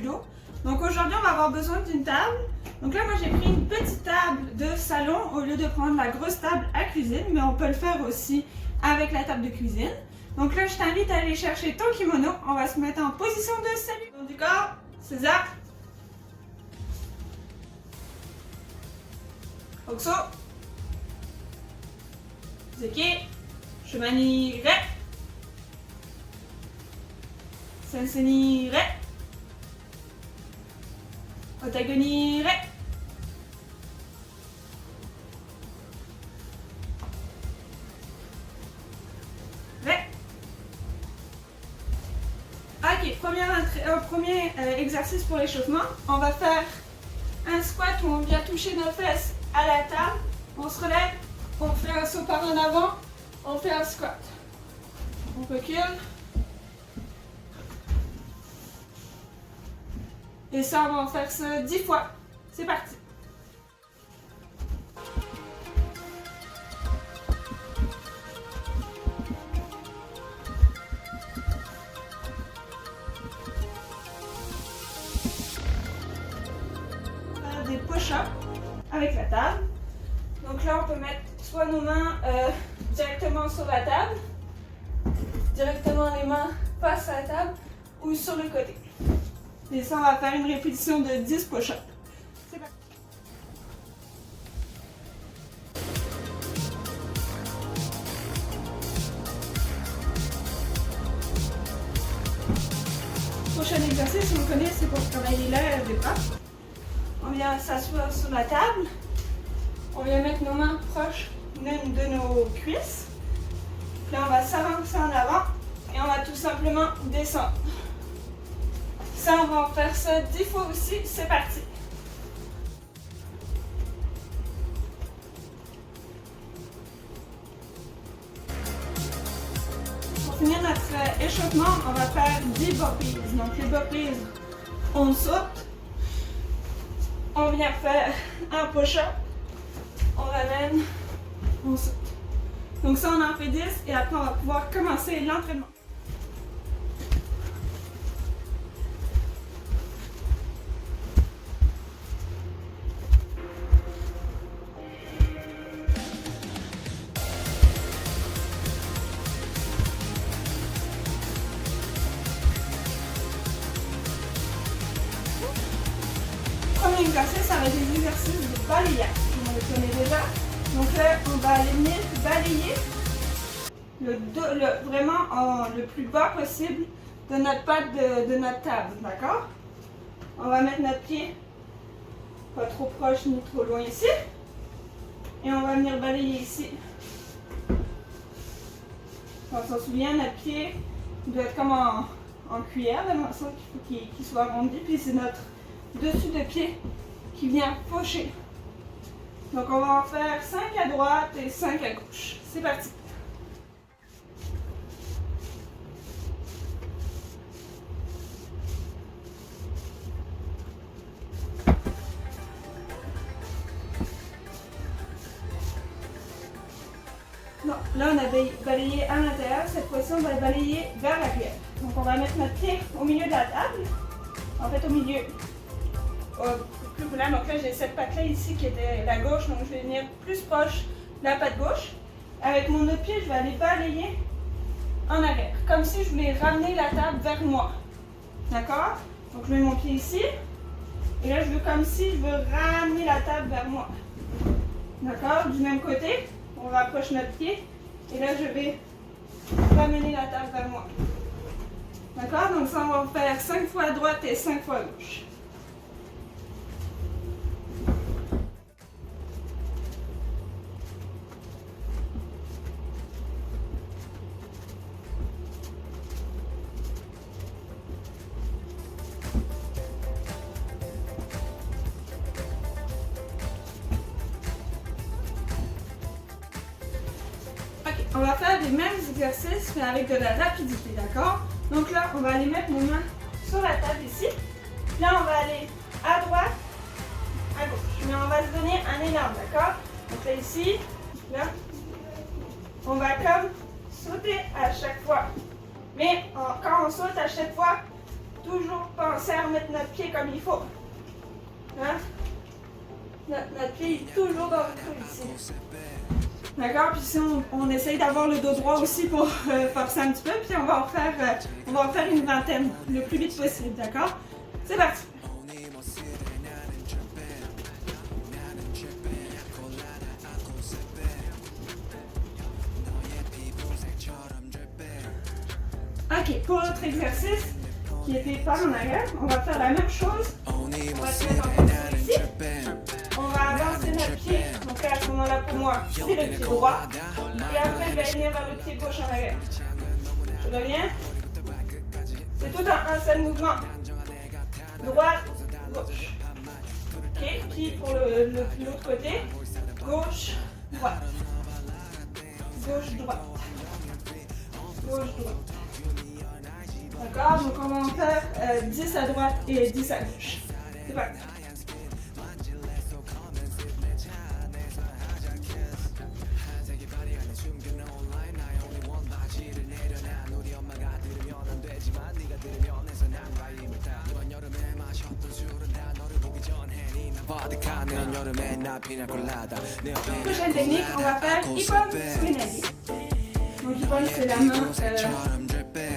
vidéo. Donc aujourd'hui, on va avoir besoin d'une table. Donc là, moi j'ai pris une petite table de salon au lieu de prendre la grosse table à cuisine, mais on peut le faire aussi avec la table de cuisine. Donc là, je t'invite à aller chercher ton kimono. On va se mettre en position de salut. Donc du corps, César. Oxo. Zeki. Shemani Re. Senseni Re. Otagoni Re. Ok, premier exercice pour l'échauffement. On va faire un squat où on vient toucher nos fesses à la table. On se relève, on fait un saut par en avant, on fait un squat. On recule. Et ça, on va en faire ça 10 fois. C'est parti. Des push-ups avec la table. Donc là, on peut mettre soit nos mains directement sur la table, directement les mains face à la table ou sur le côté. Et ça, on va faire une répétition de 10 push-ups. C'est parti. Prochain exercice, si vous connaissez, c'est pour travailler l'air des bras. On vient s'asseoir sur la table. On vient mettre nos mains proches l'une de nos cuisses. Puis là, on va s'avancer en avant et on va tout simplement descendre. Ça, on va en faire ça 10 fois aussi. C'est parti. Pour finir notre échauffement, on va faire 10 burpees. Donc les burpees, on saute. On vient faire un push-up, on ramène, on saute. Donc ça, on en fait 10 et après, on va pouvoir commencer l'entraînement. Premier exercice, ça va être des exercices de balayage. On le connaît déjà. Donc là, on va aller venir balayer vraiment le plus bas possible de notre patte de notre table. D'accord? On va mettre notre pied pas trop proche ni trop loin ici. Et on va venir balayer ici. On s'en souvient, notre pied doit être comme en cuillère, de façon qu'il soit arrondi. Puis c'est notre dessus de pied qui vient faucher. Donc on va en faire 5 à droite et 5 à gauche. C'est parti. Non, là on a balayé à l'intérieur. Cette fois-ci on va balayer vers l'arrière. Donc on va mettre notre pied au milieu de la table. En fait au milieu. Plus volant. Donc là, j'ai cette patte-là ici qui était la gauche, donc je vais venir plus proche de la patte gauche. Avec mon autre pied, je vais aller balayer en arrière, comme si je voulais ramener la table vers moi. D'accord? Donc je mets mon pied ici, et là, je veux comme si je veux ramener la table vers moi. D'accord? Du même côté, on rapproche notre pied, et là, je vais ramener la table vers moi. D'accord? Donc ça, on va faire 5 fois à droite et 5 fois à gauche. On va faire les mêmes exercices mais avec de la rapidité, d'accord? Donc là, on va aller mettre nos mains sur la table ici. Là, on va aller à droite, à gauche. Mais on va se donner un élan, d'accord? Donc là, ici, là, on va comme sauter à chaque fois. Mais quand on saute à chaque fois, toujours penser à remettre notre pied comme il faut. Hein? Notre pied est toujours dans le creux ici. D'accord? Puis si on essaye d'avoir le dos droit aussi pour forcer un petit peu, puis on va en faire une vingtaine le plus vite possible. D'accord? C'est parti! Ok, pour l'autre exercice, qui était pas en arrière, on va faire la même chose. On va se mettre en position ici. On va avancer notre pied. Donc là, à ce moment-là, pour moi, c'est le pied droit. Et après, je vais venir vers le pied gauche en arrière. Je reviens. C'est tout en un seul mouvement. Droite, gauche. Ok, puis pour l'autre côté, gauche, droite. Gauche, droite. Gauche, droite. D'accord, donc on va en faire 10 à droite et 10 à gauche. C'est parti. Prochaine technique, on va faire Ippon Spinelli. Donc Ippon, c'est la main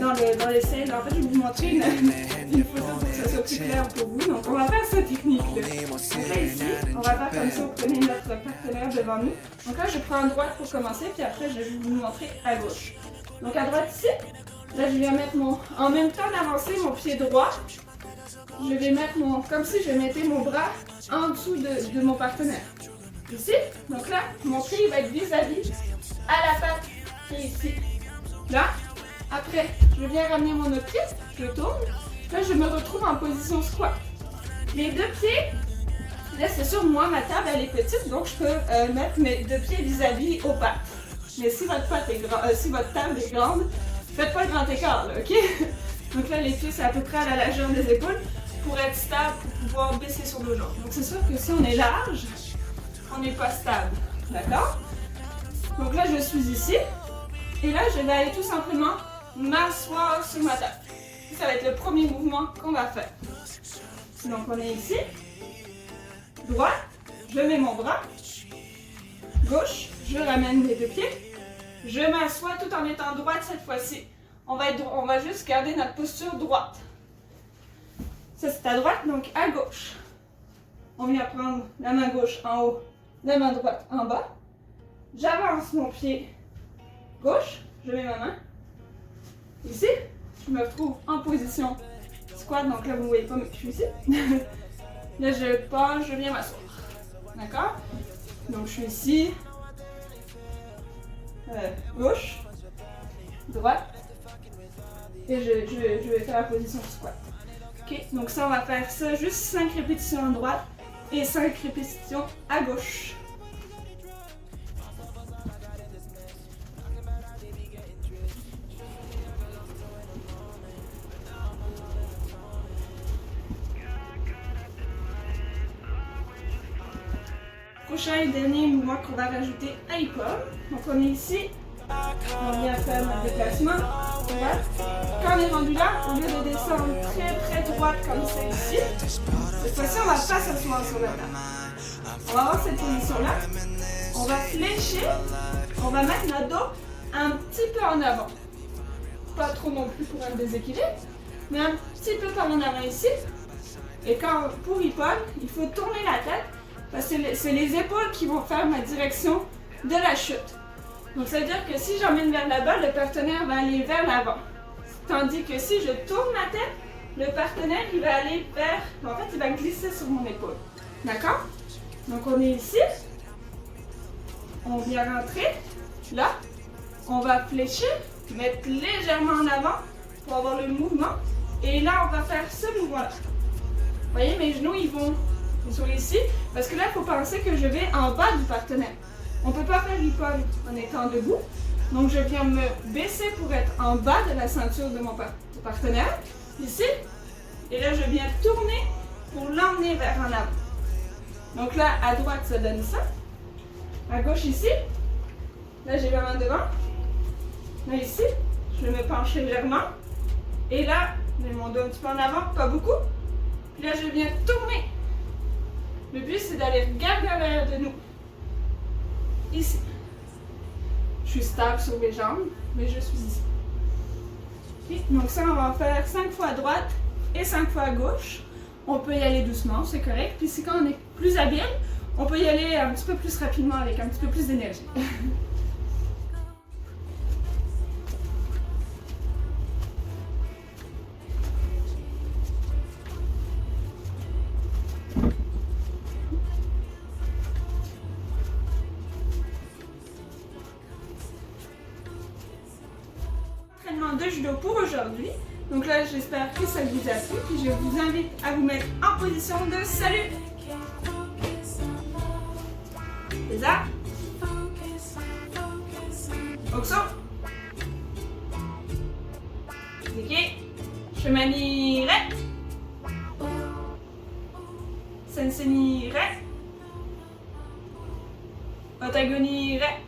dans les selles. En fait, je vais vous montrer une photo pour que ça soit plus clair pour vous. Donc on va faire cette technique-là. Donc là ici, on va faire comme ça, vous prenez notre partenaire devant nous. Donc là, je prends à droite pour commencer, puis après, je vais vous montrer à gauche. Donc à droite ici, là je vais mettre en même temps d'avancer mon pied droit, je vais mettre comme si je mettais mon bras en dessous de mon partenaire. Ici, donc là, mon pied va être vis-à-vis à la patte qui est ici. Là, après, je viens ramener mon autre pied, je tourne. Là, je me retrouve en position squat. Mes deux pieds, là c'est sûr, moi, ma table elle est petite, donc je peux mettre mes deux pieds vis-à-vis aux pattes. Mais si votre table est grande, faites pas le grand écart, là, ok? Donc là, les pieds, c'est à peu près à la largeur des épaules pour être stable, pour pouvoir baisser sur nos jambes. Donc c'est sûr que si on est large, on n'est pas stable, d'accord? Donc là, je suis ici, et là, je vais aller tout simplement m'asseoir sur ma table. Ça va être le premier mouvement qu'on va faire. Donc on est ici, droite, je mets mon bras, gauche, je ramène les deux pieds, je m'assois tout en étant droite cette fois-ci. On va juste garder notre posture droite. Ça c'est à droite, donc à gauche. On vient prendre la main gauche en haut, la main droite en bas. J'avance mon pied gauche, je mets ma main ici. Je me retrouve en position squat, donc là vous ne voyez pas, mais je suis ici. Là je penche, je viens m'asseoir. D'accord? Donc je suis ici. Gauche, droite. Et je vais faire la position squat. Ok, donc ça on va faire ça juste 5 répétitions à droite et 5 répétitions à gauche. Prochain et dernier mouvement qu'on va rajouter à Ippon. Donc on est ici, on vient faire notre déplacement. Voilà. Quand on est rendu là, au lieu de descendre très droite comme c'est ici, cette fois-ci on va pas s'asseoir sur la table. On va avoir cette position-là, on va fléchir, on va mettre notre dos un petit peu en avant. Pas trop non plus pour un déséquilibre, mais un petit peu par en avant ici. Et pour Ippon, il faut tourner la tête, parce que c'est les épaules qui vont faire ma direction de la chute. Donc ça veut dire que si j'emmène vers la bas, le partenaire va aller vers l'avant. Tandis que si je tourne ma tête, le partenaire il va aller vers... En fait, il va glisser sur mon épaule. D'accord? Donc on est ici. On vient rentrer. Là. On va fléchir, mettre légèrement en avant pour avoir le mouvement. Et là, on va faire ce mouvement-là. Vous voyez, mes genoux, ils sont ici. Parce que là, il faut penser que je vais en bas du partenaire. On ne peut pas faire Ippon en étant debout. Donc, je viens me baisser pour être en bas de la ceinture de mon partenaire. Ici. Et là, je viens tourner pour l'emmener vers en avant. Donc là, à droite, ça donne ça. À gauche, ici. Là, j'ai ma main devant. Là, ici, je me penche légèrement. Et là, Je mets mon dos un petit peu en avant, pas beaucoup. Puis là, je viens tourner. Le but, c'est d'aller regarder à l'arrière de nous. Ici. Je suis stable sur les jambes, mais je suis ici. Okay. Donc ça, on va faire 5 fois à droite et 5 fois à gauche. On peut y aller doucement, c'est correct. Puis si quand on est plus habile, on peut y aller un petit peu plus rapidement avec un petit peu plus d'énergie. Entraînement de judo pour aujourd'hui. Donc là, j'espère que ça vous a plu. Puis je vous invite à vous mettre en position de salut. C'est ça. Oxo. Niki. Shemani Re. Sensei Re. Otagoni Re.